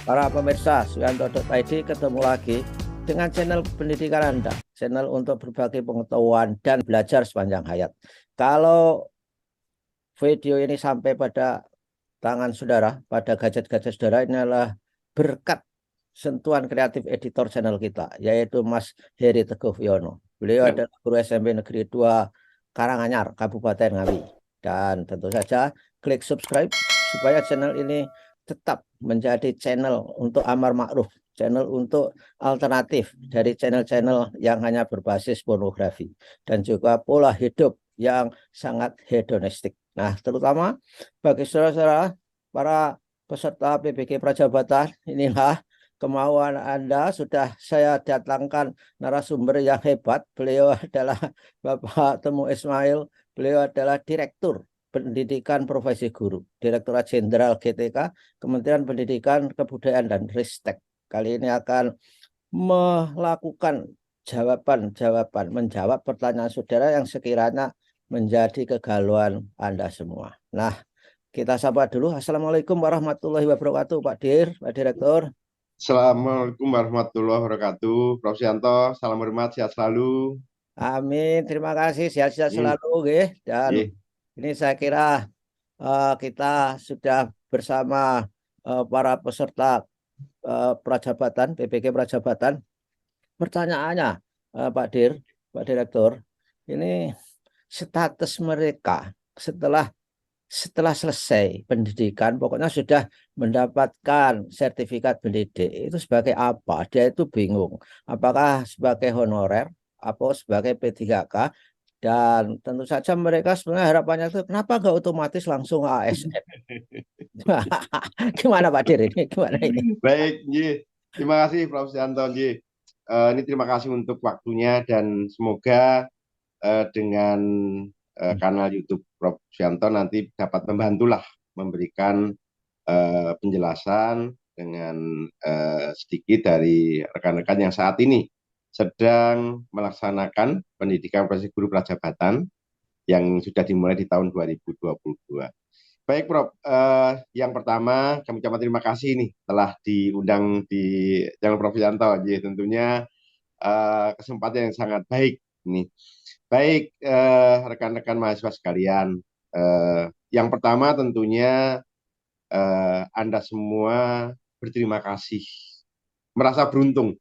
Para pemirsa Suyanto.id, ketemu lagi dengan channel pendidikan Anda, channel untuk berbagi pengetahuan dan belajar sepanjang hayat. Kalau video ini sampai pada tangan saudara, pada gadget-gadget saudara, ini adalah berkat sentuhan kreatif editor channel kita, yaitu Mas Heri Teguh Wiono. Beliau adalah guru SMP Negeri 2 Karanganyar, Kabupaten Ngawi. Dan tentu saja klik subscribe supaya channel ini tetap menjadi channel untuk amar ma'ruf, channel untuk alternatif dari channel-channel yang hanya berbasis pornografi dan juga pola hidup yang sangat hedonistik. Nah, terutama bagi saudara-saudara para peserta PPG Prajabatan, inilah kemauan Anda. Sudah saya datangkan narasumber yang hebat. Beliau adalah Bapak Temu Ismail. Beliau adalah Direktur Pendidikan Profesi Guru, Direktorat Jenderal GTK, Kementerian Pendidikan, Kebudayaan, dan Ristek. Kali ini akan melakukan jawaban-jawaban, menjawab pertanyaan saudara yang sekiranya menjadi kegalauan Anda semua. Nah, kita sapa dulu. Assalamualaikum warahmatullahi wabarakatuh, Pak Dir, Pak Direktur. Assalamualaikum warahmatullahi wabarakatuh. Prof. Yanto, salam hormat, sehat selalu. Amin, terima kasih, sehat-sehat selalu, nggih. Dan ini saya kira kita sudah bersama para peserta Prajabatan, PPG Prajabatan. Pertanyaannya, Pak Dir, Pak Direktur, ini status mereka setelah selesai pendidikan, pokoknya sudah mendapatkan sertifikat pendidik, itu sebagai apa? Dia itu bingung. Apakah sebagai honorer atau sebagai P3K? Dan tentu saja mereka sebenarnya harapannya itu kenapa nggak otomatis langsung ASN? Gimana Pak Dir ini? Gimana ini? Baik, terima kasih Prof. Yanto. Ini terima kasih untuk waktunya dan semoga dengan kanal YouTube Prof. Yanto nanti dapat membantulah memberikan penjelasan dengan sedikit dari rekan-rekan yang saat ini sedang melaksanakan pendidikan profesi guru Prajabatan yang sudah dimulai di tahun 2022. Baik, Prof. Yang pertama, kami ucapkan terima kasih nih telah diundang di channel Prof. Yanto. Tentunya kesempatan yang sangat baik ini. Baik, rekan-rekan mahasiswa sekalian. Yang pertama tentunya Anda semua berterima kasih, merasa beruntung.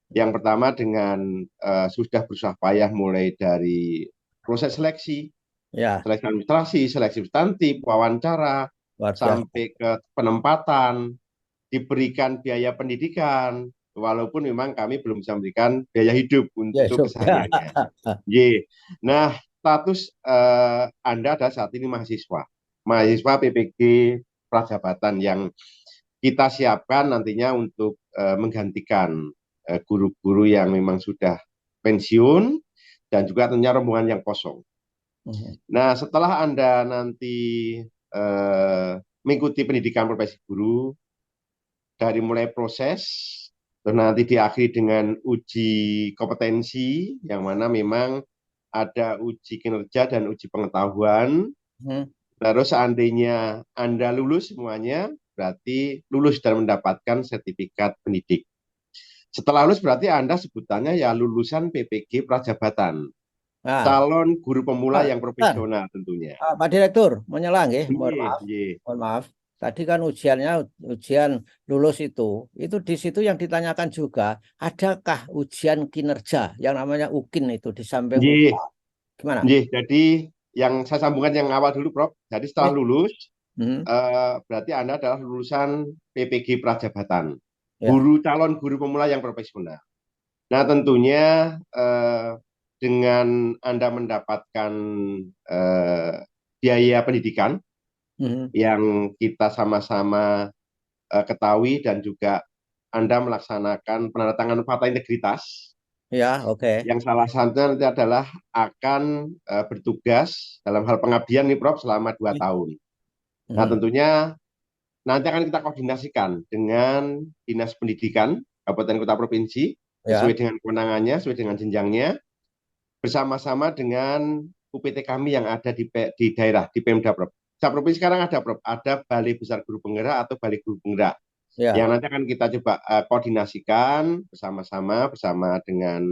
Yang pertama dengan sudah berusaha payah mulai dari proses seleksi, seleksi administrasi, seleksi substantif, wawancara, sampai ke penempatan, diberikan biaya pendidikan, walaupun memang kami belum bisa memberikan biaya hidup untuk kesehariannya. Nah, status Anda adalah saat ini mahasiswa PPG Prajabatan yang kita siapkan nantinya untuk menggantikan guru-guru yang memang sudah pensiun dan juga tentunya rombongan yang kosong. Nah, setelah Anda nanti mengikuti pendidikan profesi guru, dari mulai proses, terus nanti diakhiri dengan uji kompetensi, yang mana memang ada uji kinerja dan uji pengetahuan. Terus seandainya Anda lulus semuanya, berarti lulus dan mendapatkan sertifikat pendidik. Setelah lulus berarti Anda sebutannya ya lulusan PPG Prajabatan. Calon guru pemula yang profesional tentunya. Pak Direktur, menyelang ya, mohon maaf. Tadi kan ujian lulus itu di situ yang ditanyakan juga, adakah ujian kinerja yang namanya UKIN itu di samping UKA? Gimana? Jadi yang saya sambungkan yang awal dulu, Prof. Jadi setelah lulus, berarti Anda adalah lulusan PPG Prajabatan, calon guru pemula yang profesional. Nah, tentunya dengan Anda mendapatkan biaya pendidikan yang kita sama-sama ketahui dan juga Anda melaksanakan penandatanganan fakta integritas. Yang salah satunya nanti adalah akan bertugas dalam hal pengabdian nih, Prof, selama 2 tahun. Nah, tentunya nanti akan kita koordinasikan dengan Dinas Pendidikan Kabupaten Kota Provinsi sesuai dengan kewenangannya, sesuai dengan jenjangnya, bersama-sama dengan UPT kami yang ada di daerah, di Pemda, Prof. Provinsi sekarang ada, Prof, ada Balai Besar Guru Penggerak atau Balai Guru Penggerak. Ya, yang nanti akan kita coba koordinasikan bersama-sama bersama dengan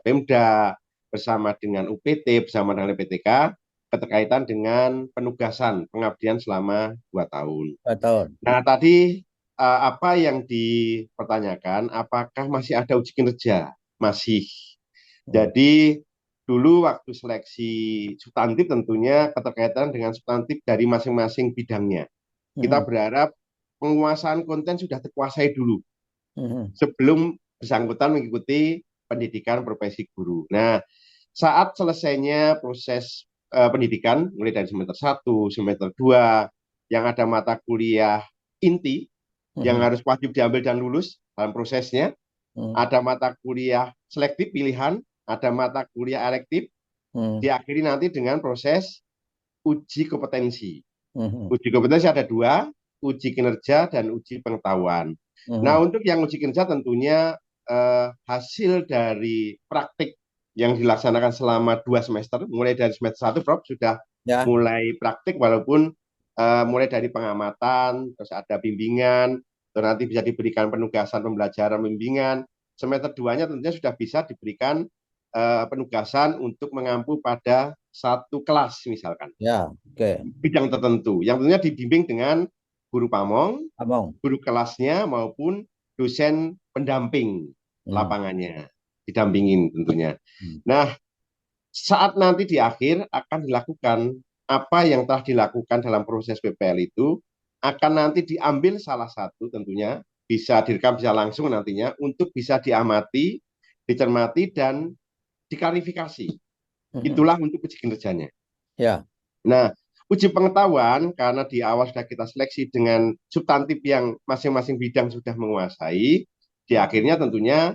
Pemda, bersama dengan UPT, bersama dengan LPTK, keterkaitan dengan penugasan pengabdian selama 2 tahun. betul. Nah, tadi apa yang dipertanyakan, apakah masih ada uji kinerja? Masih. Hmm. Jadi dulu waktu seleksi substantif tentunya keterkaitan dengan substantif dari masing-masing bidangnya. Kita Hmm. berharap penguasaan konten sudah terkuasai dulu Hmm. sebelum bersangkutan mengikuti pendidikan profesi guru. Nah, saat selesainya proses pendidikan, mulai dari semester 1, semester 2, yang ada mata kuliah inti, yang Hmm. harus wajib diambil dan lulus dalam prosesnya, Hmm. ada mata kuliah selektif pilihan, ada mata kuliah elektif, Hmm. diakhiri nanti dengan proses uji kompetensi. Hmm. Uji kompetensi ada 2, uji kinerja dan uji pengetahuan. Nah, Hmm. untuk yang uji kinerja tentunya hasil dari praktik yang dilaksanakan selama 2 semester, mulai dari semester 1, Prof, sudah Ya, mulai praktik walaupun mulai dari pengamatan, terus ada bimbingan, terus nanti bisa diberikan penugasan pembelajaran bimbingan. Semester 2-nya tentunya sudah bisa diberikan penugasan untuk mengampu pada satu kelas misalkan ya, oke. bidang tertentu yang tentunya dibimbing dengan guru pamong, Abang. guru kelasnya maupun dosen pendamping Hmm. lapangannya, didampingin tentunya. Hmm. Nah, saat nanti di akhir akan dilakukan apa yang telah dilakukan dalam proses PPL itu akan nanti diambil salah satu tentunya bisa direkam bisa langsung nantinya untuk bisa diamati, dicermati dan diklarifikasi. Hmm. Itulah untuk uji kinerjanya. Ya, Nah, uji pengetahuan karena di awal sudah kita seleksi dengan substantif yang masing-masing bidang sudah menguasai, di akhirnya tentunya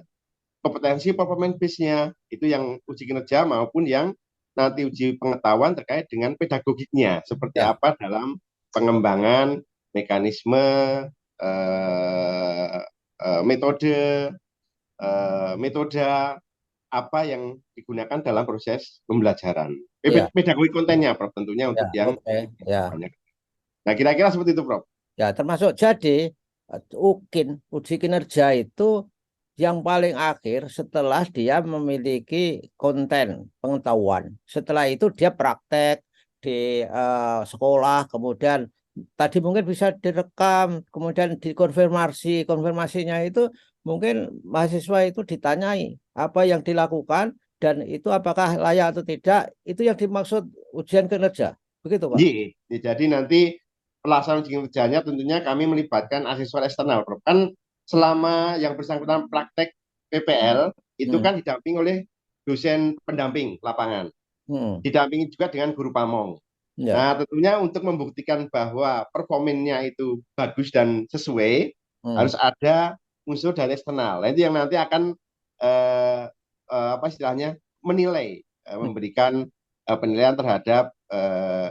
kompetensi performance base-nya itu yang uji kinerja maupun yang nanti uji pengetahuan terkait dengan pedagogiknya seperti ya, apa dalam pengembangan mekanisme metode metode apa yang digunakan dalam proses pembelajaran. ya, Pedagogi kontennya, Prof, tentunya ya, untuk yang oke. Ya, banyak. Nah, kira-kira seperti itu, Prof. ya, termasuk jadi UKIN, uji kinerja itu yang paling akhir setelah dia memiliki konten pengetahuan. Setelah itu dia praktek di sekolah, kemudian tadi mungkin bisa direkam, kemudian dikonfirmasi. Konfirmasinya itu mungkin mahasiswa itu ditanyai apa yang dilakukan dan itu apakah layak atau tidak. Itu yang dimaksud ujian kinerja. Begitu, Pak. Jadi nanti pelaksanaan uji kinerjanya tentunya kami melibatkan asesor eksternal, Prof. Kan selama yang bersangkutan praktek PPL itu Hmm. kan didamping oleh dosen pendamping lapangan, Hmm. didampingi juga dengan guru pamong. Ya. Nah, tentunya untuk membuktikan bahwa performanya itu bagus dan sesuai, Hmm. harus ada unsur dari eksternal. Nah, itu yang nanti akan apa istilahnya menilai, memberikan penilaian terhadap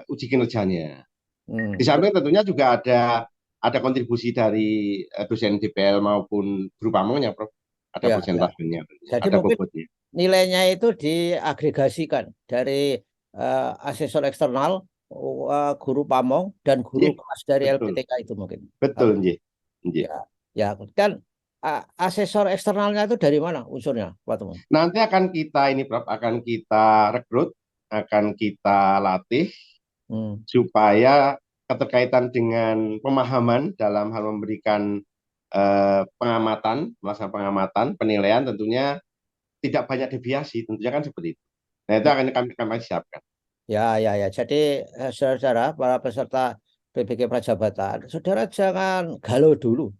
uji kinerjanya. Di Hmm. samping tentunya juga ada kontribusi dari dosen DPL maupun guru pamongnya, Prof. Ada Ya, ya. persentasenya, Jadi ada mungkin bobotnya. nilainya itu diagregasikan dari asesor eksternal, guru pamong, dan guru Iya, kelas dari betul, LPTK itu mungkin. betul, Nji. Nji. Ya, ya. Dan asesor eksternalnya itu dari mana unsurnya, Pak Temun? Nanti akan kita ini, Prof, akan kita rekrut, akan kita latih Hmm. supaya keterkaitan dengan pemahaman dalam hal memberikan pengamatan, melaksanakan pengamatan, penilaian tentunya tidak banyak deviasi, tentunya kan seperti itu. Nah, itu akan kami siapkan. Ya, ya, ya. Jadi, saudara-saudara, para peserta PBG Prajabatan, saudara jangan galau dulu,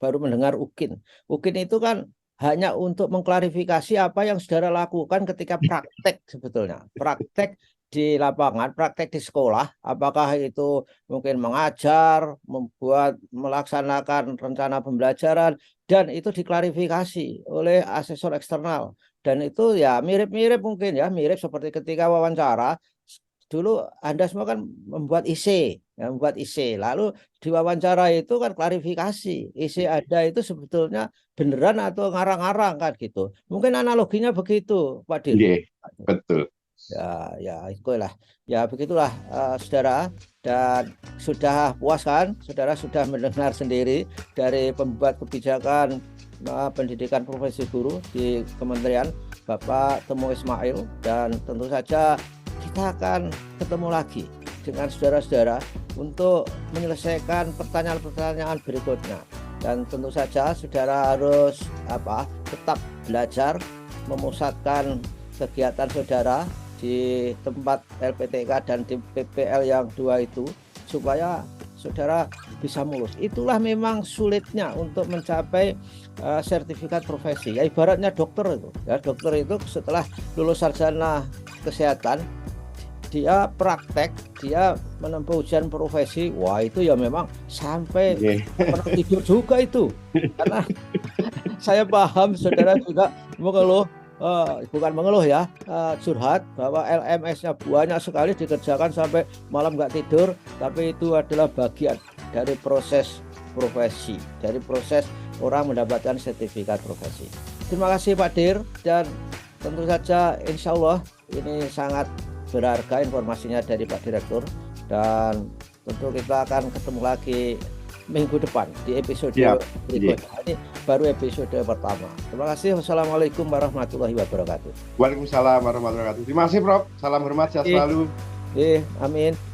baru mendengar UKIN. UKIN itu kan hanya untuk mengklarifikasi apa yang saudara lakukan ketika praktek sebetulnya. Praktek di lapangan, praktek di sekolah, apakah itu mungkin mengajar, membuat, melaksanakan rencana pembelajaran, dan itu diklarifikasi oleh asesor eksternal. Dan itu ya mirip-mirip mungkin ya, mirip seperti ketika wawancara dulu Anda semua kan membuat IC, ya, membuat IC. Lalu diwawancara itu kan klarifikasi, IC ada itu sebetulnya beneran atau ngarang-ngarang kan gitu. Mungkin analoginya begitu, Pak Dir. Iya, betul. Ya, itulah. Ya, begitulah saudara. Dan sudah puas kan? Saudara sudah mendengar sendiri dari pembuat kebijakan pendidikan profesi guru di Kementerian, Bapak Temu Ismail. Dan tentu saja kita akan ketemu lagi dengan saudara-saudara untuk menyelesaikan pertanyaan-pertanyaan berikutnya. Dan tentu saja saudara harus tetap belajar, memusatkan kegiatan saudara di tempat LPTK dan di PPL yang 2 itu supaya saudara bisa mulus. Itulah memang sulitnya untuk mencapai sertifikat profesi. Ya ibaratnya dokter itu. Ya, dokter itu setelah lulus sarjana kesehatan, dia praktek, dia menempuh ujian profesi. Wah, itu ya memang sampai pernah tidur juga itu. Karena saya paham saudara juga mengeluh, bukan mengeluh ya, curhat bahwa LMS-nya banyak sekali dikerjakan sampai malam nggak tidur, tapi itu adalah bagian dari proses profesi, dari proses orang mendapatkan sertifikat profesi. Terima kasih Pak Dir, dan tentu saja insya Allah ini sangat berharga informasinya dari Pak Direktur, dan tentu kita akan ketemu lagi minggu depan di episode berikutnya. Ini baru episode pertama. Terima kasih. Wassalamualaikum warahmatullahi wabarakatuh. Waalaikumsalam warahmatullahi wabarakatuh. Terima kasih Prof. Salam hormat, sehat selalu. Amin.